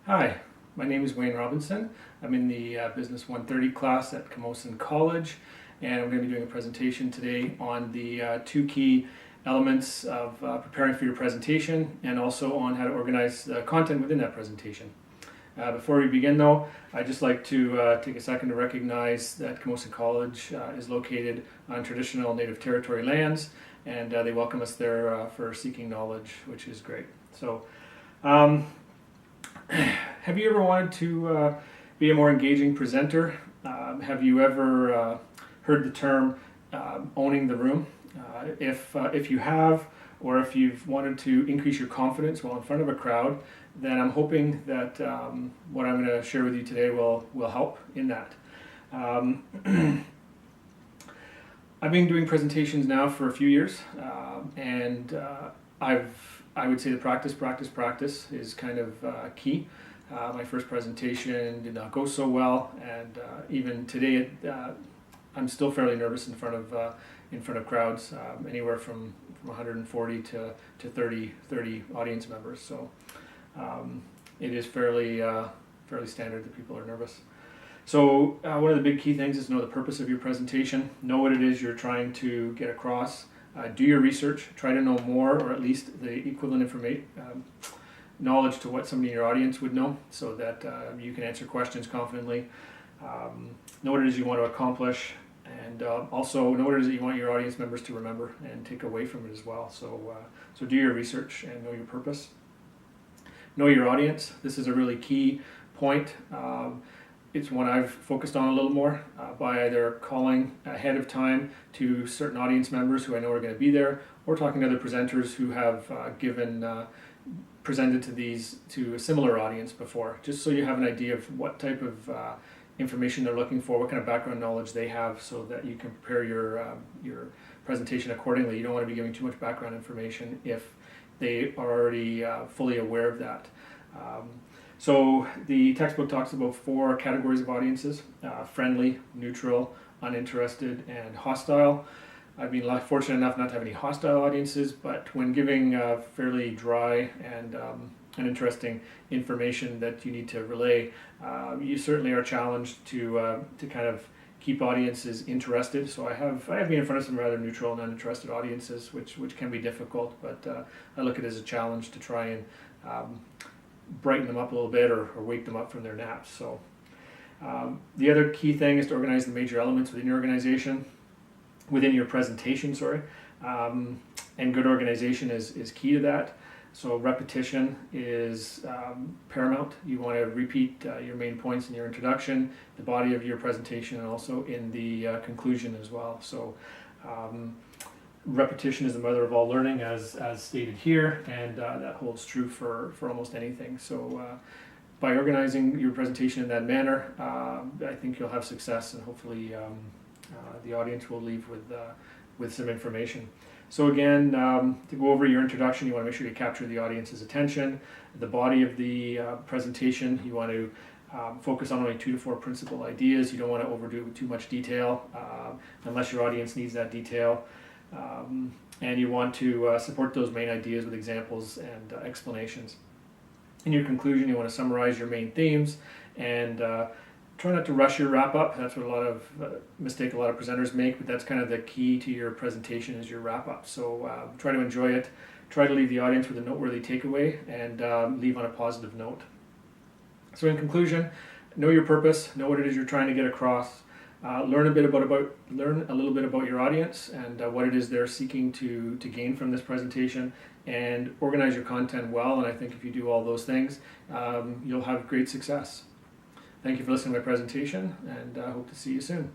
Hi, my name is Wayne Robinson. I'm in the Business 130 class at Camosun College, and I'm going to be doing a presentation today on the two key elements of preparing for your presentation and also on how to organize the content within that presentation. Before we begin though, I'd just like to take a second to recognize that Camosun College is located on traditional Native Territory lands, and they welcome us there for seeking knowledge, which is great. So. Have you ever wanted to be a more engaging presenter? Have you ever heard the term owning the room? If you have, or if you've wanted to increase your confidence while in front of a crowd, then I'm hoping that what I'm going to share with you today will help in that. I've been doing presentations now for a few years, and I would say the practice is kind of key. My first presentation did not go so well, and even today, I'm still fairly nervous in front of crowds, anywhere from 140 to 30 audience members. So it is fairly standard that people are nervous. So one of the big key things is know the purpose of your presentation. Know what it is you're trying to get across. Do your research. Try to know more, or at least the equivalent information, knowledge to what somebody in your audience would know, so that you can answer questions confidently. Know what it is you want to accomplish, and also know what it is that you want your audience members to remember and take away from it as well. So do your research and know your purpose. Know your audience. This is a really key point. It's one I've focused on a little more by either calling ahead of time to certain audience members who I know are going to be there, or talking to other presenters who have presented to a similar audience before, just so you have an idea of what type of information they're looking for, what kind of background knowledge they have, so that you can prepare your presentation accordingly. You don't want to be giving too much background information if they are already fully aware of that. So the textbook talks about 4 categories of audiences: friendly, neutral, uninterested, and hostile. I've been fortunate enough not to have any hostile audiences, but when giving fairly dry and uninteresting information that you need to relay, you certainly are challenged to kind of keep audiences interested. So I have been in front of some rather neutral and uninterested audiences, which can be difficult, but I look at it as a challenge to try and brighten them up a little bit, or wake them up from their naps. So the other key thing is to organize the major elements within your organization, within your presentation, and good organization is key to that. So repetition is paramount. You want to repeat your main points in your introduction, the body of your presentation, and also in the conclusion as well. So repetition is the mother of all learning, as stated here, and that holds true for almost anything. So by organizing your presentation in that manner, I think you'll have success, and hopefully the audience will leave with some information. So again, to go over your introduction, you want to make sure you capture the audience's attention. The body of the presentation, you want to focus on only 2 to 4 principal ideas. You don't want to overdo it with too much detail unless your audience needs that detail. And you want to support those main ideas with examples and explanations. In your conclusion, you want to summarize your main themes, and try not to rush your wrap up. That's what a lot of presenters make, but that's kind of the key to your presentation, is your wrap up. So try to enjoy it. Try to leave the audience with a noteworthy takeaway, and leave on a positive note. So in conclusion, know your purpose, know what it is you're trying to get across. Learn a little bit about your audience and what it is they're seeking to gain from this presentation, and organize your content well. And I think if you do all those things, you'll have great success. Thank you for listening to my presentation, and I hope to see you soon.